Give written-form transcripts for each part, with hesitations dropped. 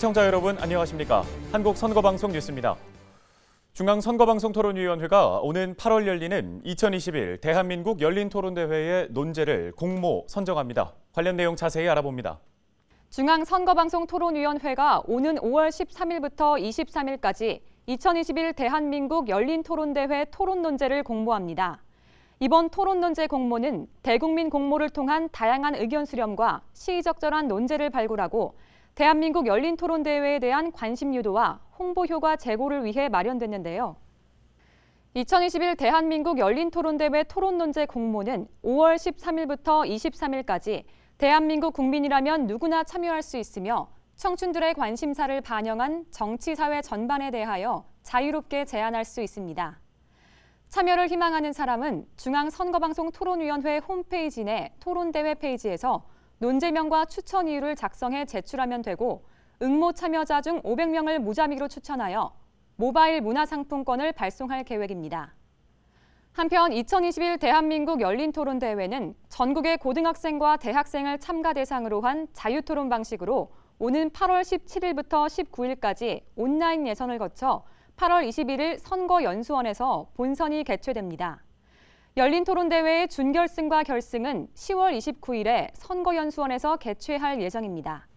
시청자 여러분 안녕하십니까? 한국선거방송 뉴스입니다. 중앙선거방송토론위원회가 오는 8월 열리는 2021 대한민국 열린토론대회의 논제를 공모 선정합니다. 관련 내용 자세히 알아봅니다. 중앙선거방송토론위원회가 오는 5월 13일부터 23일까지 2021 대한민국 열린토론대회 토론 논제를 공모합니다. 이번 토론 논제 공모는 대국민 공모를 통한 다양한 의견 수렴과 시의적절한 논제를 발굴하고 대한민국 열린토론대회에 대한 관심 유도와 홍보 효과 제고를 위해 마련됐는데요. 2021 대한민국 열린토론대회 토론 논제 공모는 5월 13일부터 23일까지 대한민국 국민이라면 누구나 참여할 수 있으며 청춘들의 관심사를 반영한 정치사회 전반에 대하여 자유롭게 제안할 수 있습니다. 참여를 희망하는 사람은 중앙선거방송토론위원회 홈페이지 내 토론대회 페이지에서 논제명과 추천 이유를 작성해 제출하면 되고 응모 참여자 중 500명을 무자미로 추천하여 모바일 문화상품권을 발송할 계획입니다. 한편 2021 대한민국 열린토론대회는 전국의 고등학생과 대학생을 참가 대상으로 한 자유토론 방식으로 오는 8월 17일부터 19일까지 온라인 예선을 거쳐 8월 21일 선거연수원에서 본선이 개최됩니다. 열린토론대회의 준결승과 결승은 10월 29일에 선거연수원에서 개최할 예정입니다.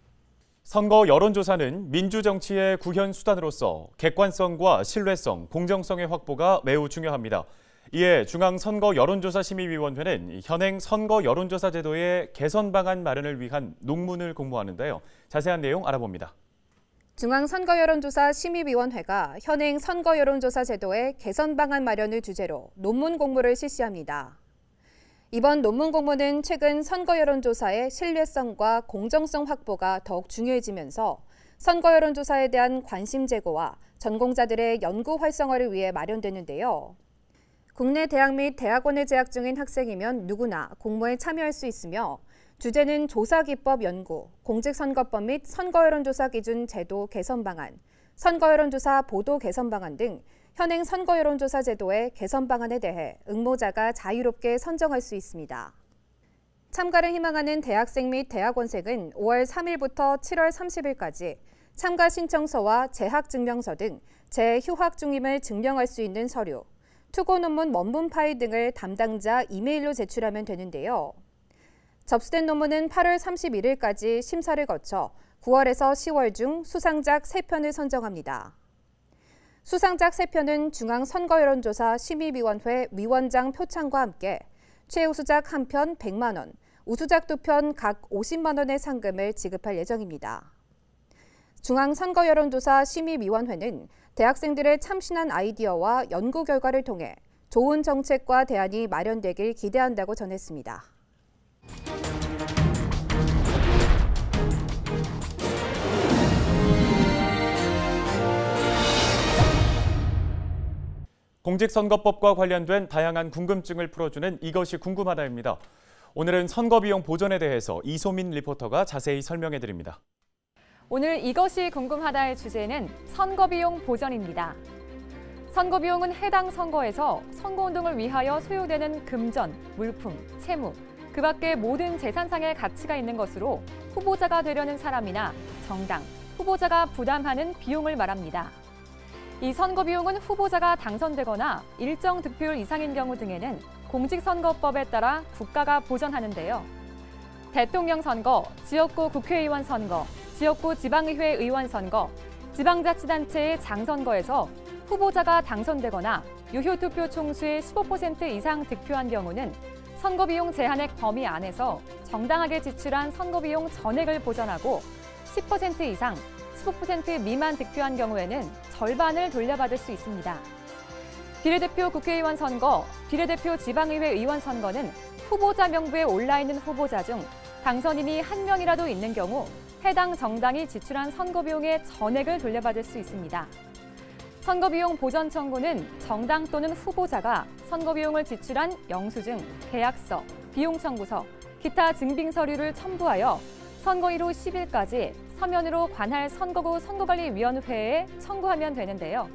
선거 여론조사는 민주정치의 구현 수단으로서 객관성과 신뢰성, 공정성의 확보가 매우 중요합니다. 이에 중앙선거여론조사심의위원회는 현행 선거 여론조사 제도의 개선 방안 마련을 위한 논문을 공모하는데요. 자세한 내용 알아봅니다. 중앙선거여론조사심의위원회가 현행 선거여론조사 제도의 개선 방안 마련을 주제로 논문 공모를 실시합니다. 이번 논문 공모는 최근 선거여론조사의 신뢰성과 공정성 확보가 더욱 중요해지면서 선거여론조사에 대한 관심 제고와 전공자들의 연구 활성화를 위해 마련되는데요. 국내 대학 및 대학원에 재학 중인 학생이면 누구나 공모에 참여할 수 있으며 주제는 조사기법 연구, 공직선거법 및 선거여론조사 기준 제도 개선 방안, 선거여론조사 보도 개선 방안 등 현행 선거여론조사 제도의 개선 방안에 대해 응모자가 자유롭게 선정할 수 있습니다. 참가를 희망하는 대학생 및 대학원생은 5월 3일부터 7월 30일까지 참가 신청서와 재학증명서 등 재휴학 중임을 증명할 수 있는 서류, 투고 논문 원문 파일 등을 담당자 이메일로 제출하면 되는데요. 접수된 논문은 8월 31일까지 심사를 거쳐 9월에서 10월 중 수상작 3편을 선정합니다. 수상작 3편은 중앙선거여론조사 심의위원회 위원장 표창과 함께 최우수작 1편 100만 원, 우수작 2편 각 50만 원의 상금을 지급할 예정입니다. 중앙선거여론조사 심의위원회는 대학생들의 참신한 아이디어와 연구 결과를 통해 좋은 정책과 대안이 마련되길 기대한다고 전했습니다. 공직선거법과 관련된 다양한 궁금증을 풀어주는 이것이 궁금하다입니다. 오늘은 선거비용 보전에 대해서 이소민 리포터가 자세히 설명해드립니다. 오늘 이것이 궁금하다의 주제는 선거비용 보전입니다. 선거비용은 해당 선거에서 선거운동을 위하여 소요되는 금전, 물품, 채무, 그 밖의 모든 재산상의 가치가 있는 것으로 후보자가 되려는 사람이나 정당, 후보자가 부담하는 비용을 말합니다. 이 선거비용은 후보자가 당선되거나 일정 득표율 이상인 경우 등에는 공직선거법에 따라 국가가 보전하는데요. 대통령 선거, 지역구 국회의원 선거, 지역구 지방의회 의원 선거, 지방자치단체의 장선거에서 후보자가 당선되거나 유효투표 총수의 15% 이상 득표한 경우는 선거비용 제한액 범위 안에서 정당하게 지출한 선거비용 전액을 보전하고 10% 이상, 15% 미만 득표한 경우에는 절반을 돌려받을 수 있습니다. 비례대표 국회의원 선거, 비례대표 지방의회 의원 선거는 후보자 명부에 올라있는 후보자 중 당선인이 한 명이라도 있는 경우 해당 정당이 지출한 선거비용의 전액을 돌려받을 수 있습니다. 선거비용 보전 청구는 정당 또는 후보자가 선거비용을 지출한 영수증, 계약서, 비용 청구서, 기타 증빙 서류를 첨부하여 선거일 후 10일까지 서면으로 관할 선거구 선거관리위원회에 청구하면 되는데요.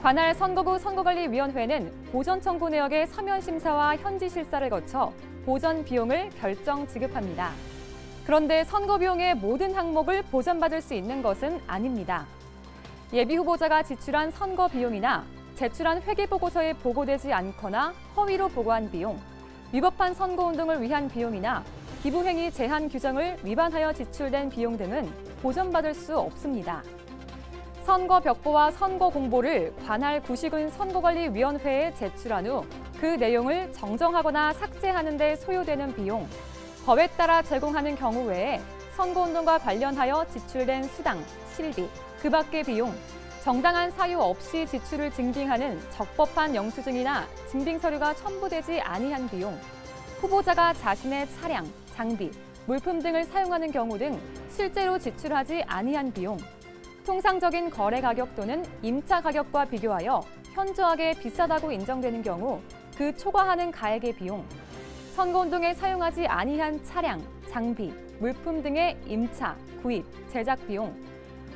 관할 선거구 선거관리위원회는 보전 청구 내역의 서면 심사와 현지 실사를 거쳐 보전 비용을 결정 지급합니다. 그런데 선거 비용의 모든 항목을 보전받을 수 있는 것은 아닙니다. 예비 후보자가 지출한 선거 비용이나 제출한 회계보고서에 보고되지 않거나 허위로 보고한 비용, 위법한 선거운동을 위한 비용이나 기부행위 제한 규정을 위반하여 지출된 비용 등은 보전받을 수 없습니다. 선거 벽보와 선거 공보를 관할 구시군 선거관리위원회에 제출한 후 그 내용을 정정하거나 삭제하는 데 소요되는 비용, 법에 따라 제공하는 경우 외에 선거운동과 관련하여 지출된 수당, 실비, 그 밖의 비용, 정당한 사유 없이 지출을 증빙하는 적법한 영수증이나 증빙서류가 첨부되지 아니한 비용, 후보자가 자신의 차량, 장비, 물품 등을 사용하는 경우 등 실제로 지출하지 아니한 비용, 통상적인 거래 가격 또는 임차 가격과 비교하여 현저하게 비싸다고 인정되는 경우 그 초과하는 가액의 비용, 선거운동에 사용하지 아니한 차량, 장비, 물품 등의 임차, 구입, 제작 비용,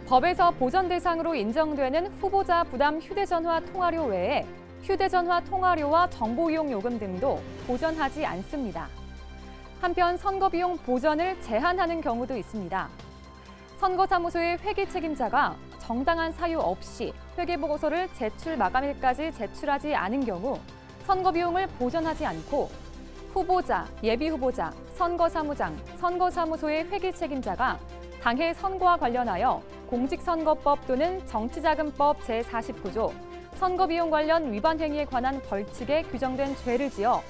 법에서 보전 대상으로 인정되는 후보자 부담 휴대전화 통화료 외에 휴대전화 통화료와 정보이용 요금 등도 보전하지 않습니다. 한편 선거비용 보전을 제한하는 경우도 있습니다. 선거사무소의 회계 책임자가 정당한 사유 없이 회계보고서를 제출 마감일까지 제출하지 않은 경우 선거비용을 보전하지 않고 후보자, 예비후보자, 선거사무장, 선거사무소의 회계 책임자가 당해 선거와 관련하여 공직선거법 또는 정치자금법 제49조 선거비용 관련 위반 행위에 관한 벌칙에 규정된 죄를 지어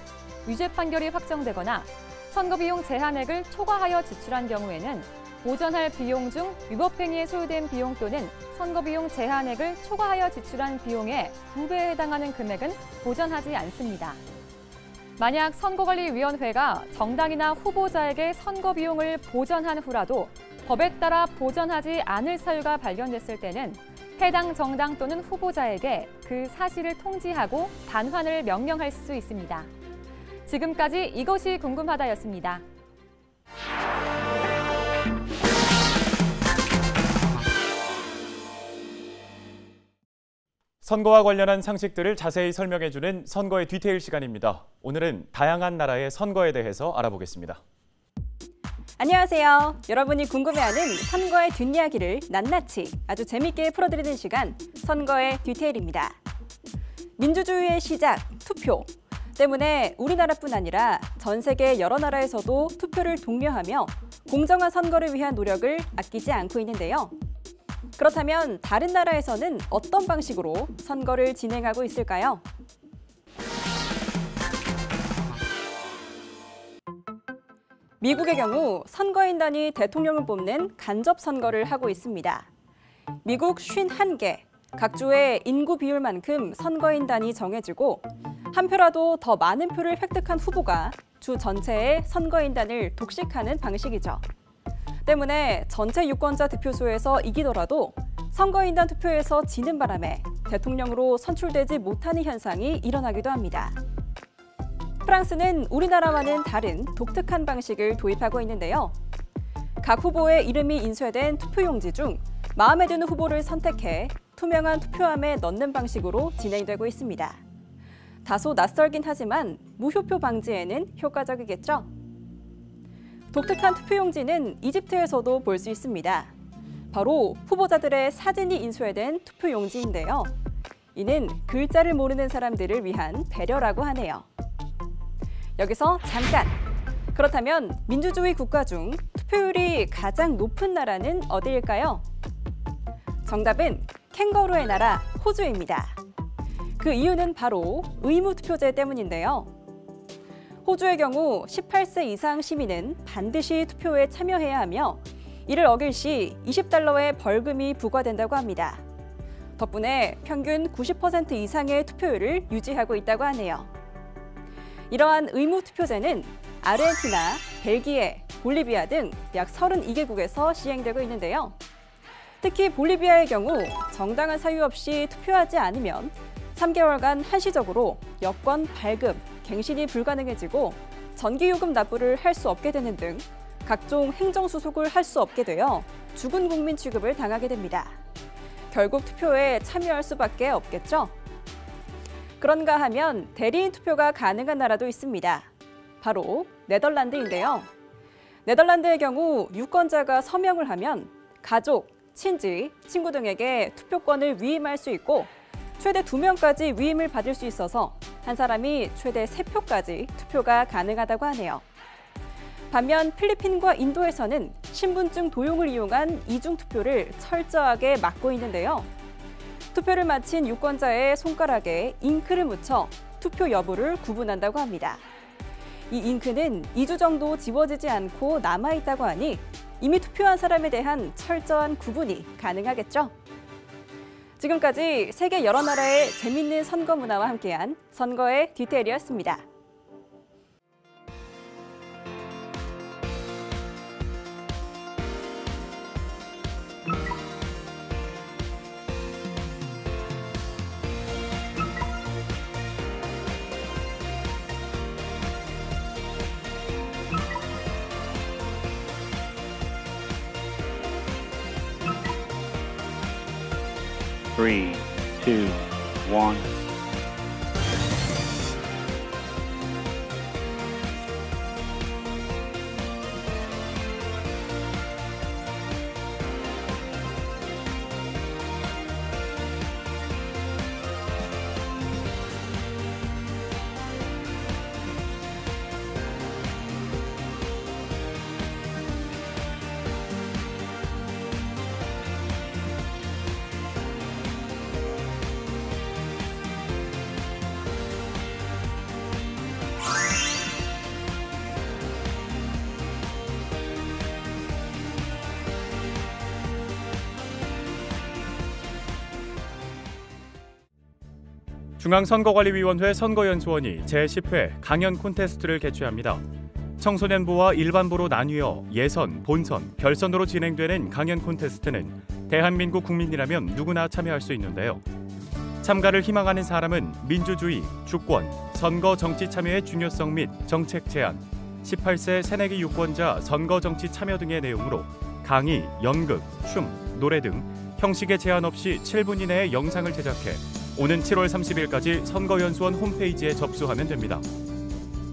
유죄 판결이 확정되거나 선거비용 제한액을 초과하여 지출한 경우에는 보전할 비용 중 위법 행위에 소요된 비용 또는 선거비용 제한액을 초과하여 지출한 비용의 2배에 해당하는 금액은 보전하지 않습니다. 만약 선거관리위원회가 정당이나 후보자에게 선거비용을 보전한 후라도 법에 따라 보전하지 않을 사유가 발견됐을 때는 해당 정당 또는 후보자에게 그 사실을 통지하고 단환을 명령할 수 있습니다. 지금까지 이것이 궁금하다였습니다. 선거와 관련한 상식들을 자세히 설명해주는 선거의 디테일 시간입니다. 오늘은 다양한 나라의 선거에 대해서 알아보겠습니다. 안녕하세요. 여러분이 궁금해하는 선거의 뒷이야기를 낱낱이 아주 재밌게 풀어드리는 시간, 선거의 디테일입니다. 민주주의의 시작, 투표 때문에 우리나라뿐 아니라 전 세계 여러 나라에서도 투표를 독려하며 공정한 선거를 위한 노력을 아끼지 않고 있는데요. 그렇다면 다른 나라에서는 어떤 방식으로 선거를 진행하고 있을까요? 미국의 경우 선거인단이 대통령을 뽑는 간접 선거를 하고 있습니다. 미국 51개, 각 주의 인구 비율만큼 선거인단이 정해지고 한 표라도 더 많은 표를 획득한 후보가 주 전체의 선거인단을 독식하는 방식이죠. 때문에 전체 유권자 득표수에서 이기더라도 선거인단 투표에서 지는 바람에 대통령으로 선출되지 못하는 현상이 일어나기도 합니다. 프랑스는 우리나라와는 다른 독특한 방식을 도입하고 있는데요. 각 후보의 이름이 인쇄된 투표용지 중 마음에 드는 후보를 선택해 투명한 투표함에 넣는 방식으로 진행되고 있습니다. 다소 낯설긴 하지만 무효표 방지에는 효과적이겠죠? 독특한 투표용지는 이집트에서도 볼 수 있습니다. 바로 후보자들의 사진이 인쇄된 투표용지인데요. 이는 글자를 모르는 사람들을 위한 배려라고 하네요. 여기서 잠깐! 그렇다면 민주주의 국가 중 투표율이 가장 높은 나라는 어디일까요? 정답은 캥거루의 나라 호주입니다. 그 이유는 바로 의무투표제 때문인데요. 호주의 경우 18세 이상 시민은 반드시 투표에 참여해야 하며 이를 어길 시 $20의 벌금이 부과된다고 합니다. 덕분에 평균 90% 이상의 투표율을 유지하고 있다고 하네요. 이러한 의무투표제는 아르헨티나, 벨기에, 볼리비아 등 약 32개국에서 시행되고 있는데요. 특히 볼리비아의 경우 정당한 사유 없이 투표하지 않으면 3개월간 한시적으로 여권 발급, 갱신이 불가능해지고 전기요금 납부를 할 수 없게 되는 등 각종 행정수속을 할 수 없게 되어 죽은 국민 취급을 당하게 됩니다. 결국 투표에 참여할 수밖에 없겠죠? 그런가 하면 대리인 투표가 가능한 나라도 있습니다. 바로 네덜란드인데요. 네덜란드의 경우 유권자가 서명을 하면 가족, 친지, 친구 등에게 투표권을 위임할 수 있고 최대 2명까지 위임을 받을 수 있어서 한 사람이 최대 3표까지 투표가 가능하다고 하네요. 반면 필리핀과 인도에서는 신분증 도용을 이용한 이중투표를 철저하게 막고 있는데요. 투표를 마친 유권자의 손가락에 잉크를 묻혀 투표 여부를 구분한다고 합니다. 이 잉크는 2주 정도 지워지지 않고 남아있다고 하니 이미 투표한 사람에 대한 철저한 구분이 가능하겠죠. 지금까지 세계 여러 나라의 재밌는 선거 문화와 함께한 선거의 디테일이었습니다. Three, two, one. 중앙선거관리위원회 선거연수원이 제10회 강연 콘테스트를 개최합니다. 청소년부와 일반부로 나뉘어 예선, 본선, 결선으로 진행되는 강연 콘테스트는 대한민국 국민이라면 누구나 참여할 수 있는데요. 참가를 희망하는 사람은 민주주의, 주권, 선거 정치 참여의 중요성 및 정책 제안, 18세 새내기 유권자 선거 정치 참여 등의 내용으로 강의, 연극, 춤, 노래 등 형식의 제한 없이 7분 이내의 영상을 제작해 오는 7월 30일까지 선거연수원 홈페이지에 접수하면 됩니다.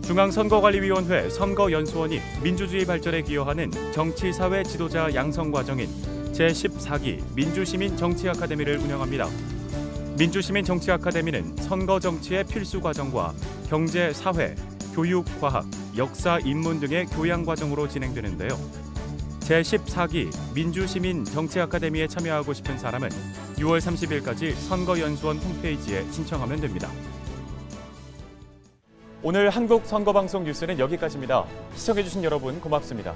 중앙선거관리위원회 선거연수원이 민주주의 발전에 기여하는 정치, 사회 지도자 양성 과정인 제14기 민주시민 정치 아카데미를 운영합니다. 민주시민 정치 아카데미는 선거 정치의 필수 과정과 경제, 사회, 교육, 과학, 역사, 인문 등의 교양 과정으로 진행되는데요. 제14기 민주시민 정치 아카데미에 참여하고 싶은 사람은 6월 30일까지 선거연수원 홈페이지에 신청하면 됩니다. 오늘 한국선거방송 뉴스는 여기까지입니다. 시청해주신 여러분 고맙습니다.